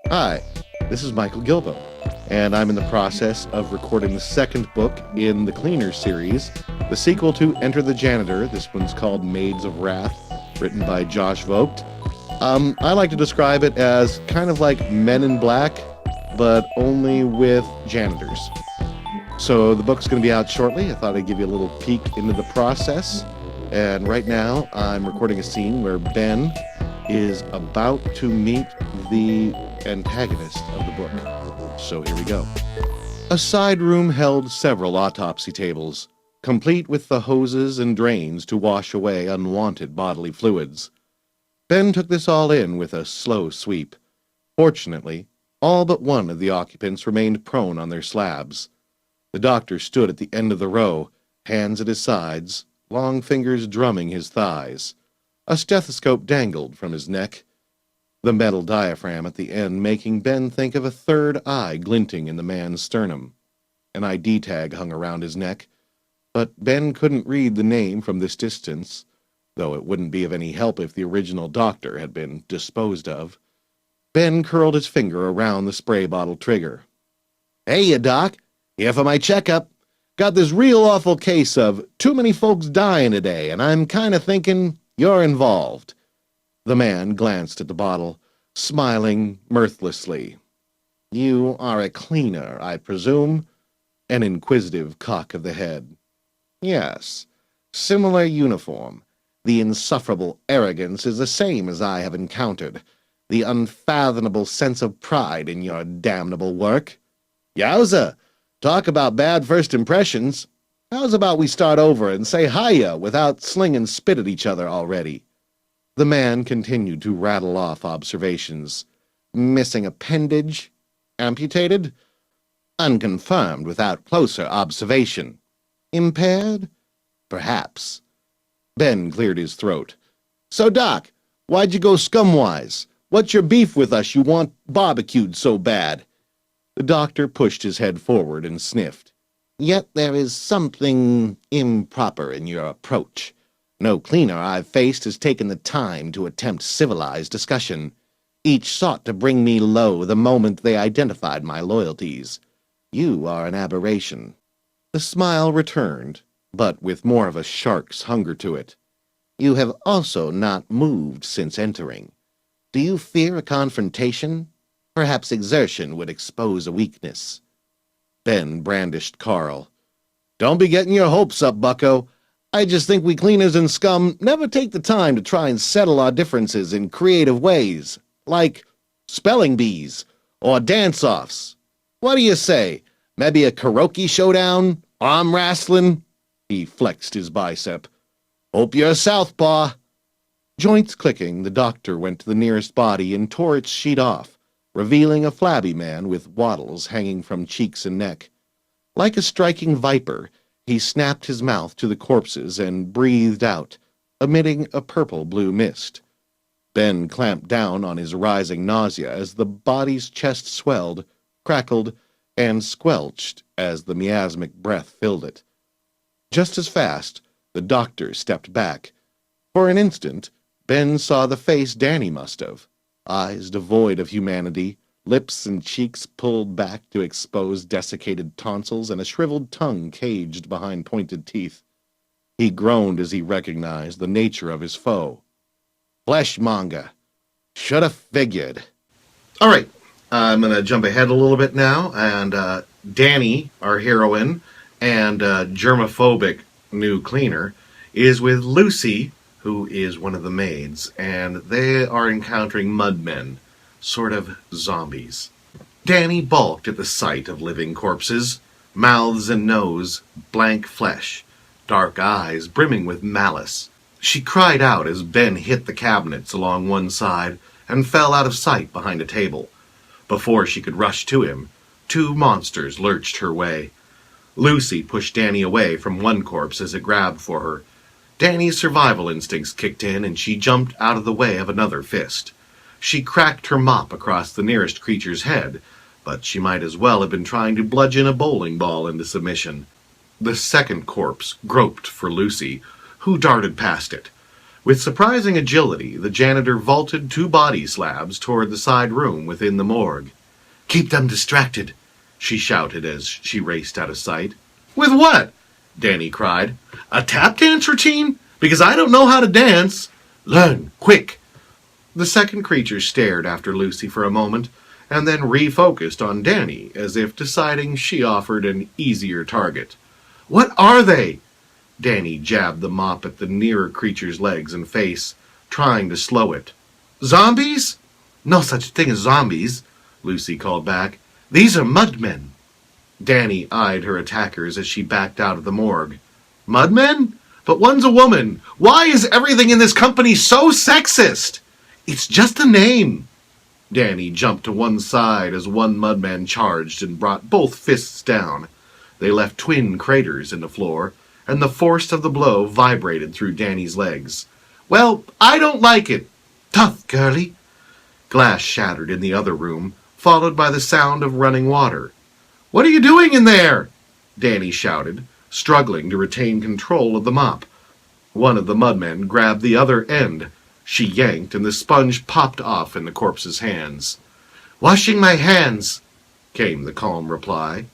Hi, this is Michael Gilboe, and I'm in the process of recording the second book in the Cleaner series, the sequel to Enter the Janitor. This one's called Maids of Wrath, written by Josh Vogt. I like to describe it as kind of like Men in Black, but only with janitors. So the book's going to be out shortly. I thought I'd give you a little peek into the process. And right now, I'm recording a scene where Ben is about to meet the antagonist of the book. So here we go. A side room held several autopsy tables, complete with the hoses and drains to wash away unwanted bodily fluids. Ben took this all in with a slow sweep. Fortunately, all but one of the occupants remained prone on their slabs. The doctor stood at the end of the row, hands at his sides, long fingers drumming his thighs. A stethoscope dangled from his neck, the metal diaphragm at the end making Ben think of a third eye glinting in the man's sternum. An ID tag hung around his neck, but Ben couldn't read the name from this distance, though it wouldn't be of any help if the original doctor had been disposed of. Ben curled his finger around the spray bottle trigger. "Hey, you doc. Here for my checkup. Got this real awful case of too many folks dying today, and I'm kind of thinking you're involved." The man glanced at the bottle, smiling mirthlessly. "You are a cleaner, I presume?" An inquisitive cock of the head. "Yes. Similar uniform. The insufferable arrogance is the same as I have encountered. The unfathomable sense of pride in your damnable work. Yowza! Talk about bad first impressions. How's about we start over and say hiya without slinging spit at each other already?" The man continued to rattle off observations. "Missing appendage? Amputated? Unconfirmed without closer observation. Impaired? Perhaps." Ben cleared his throat. "So, Doc, why'd you go scumwise? What's your beef with us you want barbecued so bad?" The doctor pushed his head forward and sniffed. "Yet there is something improper in your approach. No cleaner I've faced has taken the time to attempt civilized discussion. Each sought to bring me low the moment they identified my loyalties. You are an aberration." The smile returned, but with more of a shark's hunger to it. "You have also not moved since entering. Do you fear a confrontation? Perhaps exertion would expose a weakness." Ben brandished Carl. "Don't be getting your hopes up, bucko. I just think we cleaners and scum never take the time to try and settle our differences in creative ways, like spelling bees or dance-offs. What do you say? Maybe a karaoke showdown? Arm wrestling?" He flexed his bicep. "Hope you're a southpaw." Joints clicking, the doctor went to the nearest body and tore its sheet off, revealing a flabby man with wattles hanging from cheeks and neck. Like a striking viper, he snapped his mouth to the corpses and breathed out, emitting a purple-blue mist. Ben clamped down on his rising nausea as the body's chest swelled, crackled, and squelched as the miasmic breath filled it. Just as fast, the doctor stepped back. For an instant, Ben saw the face Danny must have. Eyes devoid of humanity, lips and cheeks pulled back to expose desiccated tonsils and a shriveled tongue caged behind pointed teeth. He groaned as he recognized the nature of his foe. Fleshmonger. Should have figured. All right, I'm going to jump ahead a little bit now, and Danny, our heroine, and germophobic new cleaner, is with Lucy, who is one of the maids, and they are encountering mudmen, sort of zombies. Danny balked at the sight of living corpses, mouths and nose, blank flesh, dark eyes brimming with malice. She cried out as Ben hit the cabinets along one side and fell out of sight behind a table. Before she could rush to him, two monsters lurched her way. Lucy pushed Danny away from one corpse as it grabbed for her. Danny's survival instincts kicked in, and she jumped out of the way of another fist. She cracked her mop across the nearest creature's head, but she might as well have been trying to bludgeon a bowling ball into submission. The second corpse groped for Lucy, who darted past it. With surprising agility, the janitor vaulted 2 body slabs toward the side room within the morgue. "Keep them distracted," she shouted as she raced out of sight. "With what?" Danny cried. "A tap dance routine? Because I don't know how to dance." "Learn, quick." The second creature stared after Lucy for a moment, and then refocused on Danny, as if deciding she offered an easier target. "What are they?" Danny jabbed the mop at the nearer creature's legs and face, trying to slow it. "Zombies?" "No such thing as zombies," Lucy called back. "These are mudmen." Danny eyed her attackers as she backed out of the morgue. "Mudmen? But one's a woman. Why is everything in this company so sexist?" "It's just a name." Danny jumped to one side as one mudman charged and brought both fists down. They left twin craters in the floor, and the force of the blow vibrated through Danny's legs. "Well, I don't like it." "Tough, girlie." Glass shattered in the other room, followed by the sound of running water. "What are you doing in there?" Danny shouted, struggling to retain control of the mop. One of the mudmen grabbed the other end. She yanked, and the sponge popped off in the corpse's hands. "Washing my hands," came the calm reply.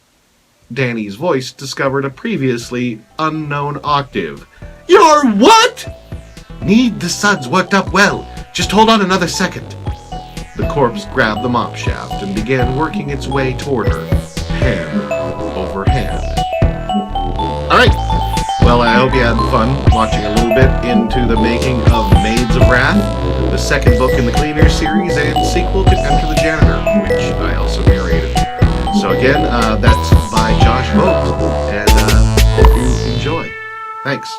Danny's voice discovered a previously unknown octave. "You're what?" "Need the suds worked up well. Just hold on another second." The corpse grabbed the mop shaft and began working its way toward her, hand over hand. All right. Well, I hope you had fun watching a little bit into the making of Maids of Wrath, the second book in the Cleaner series and sequel to Enter the Janitor, which I also narrated. So again, that's by Vogt, and hope you enjoy. Thanks.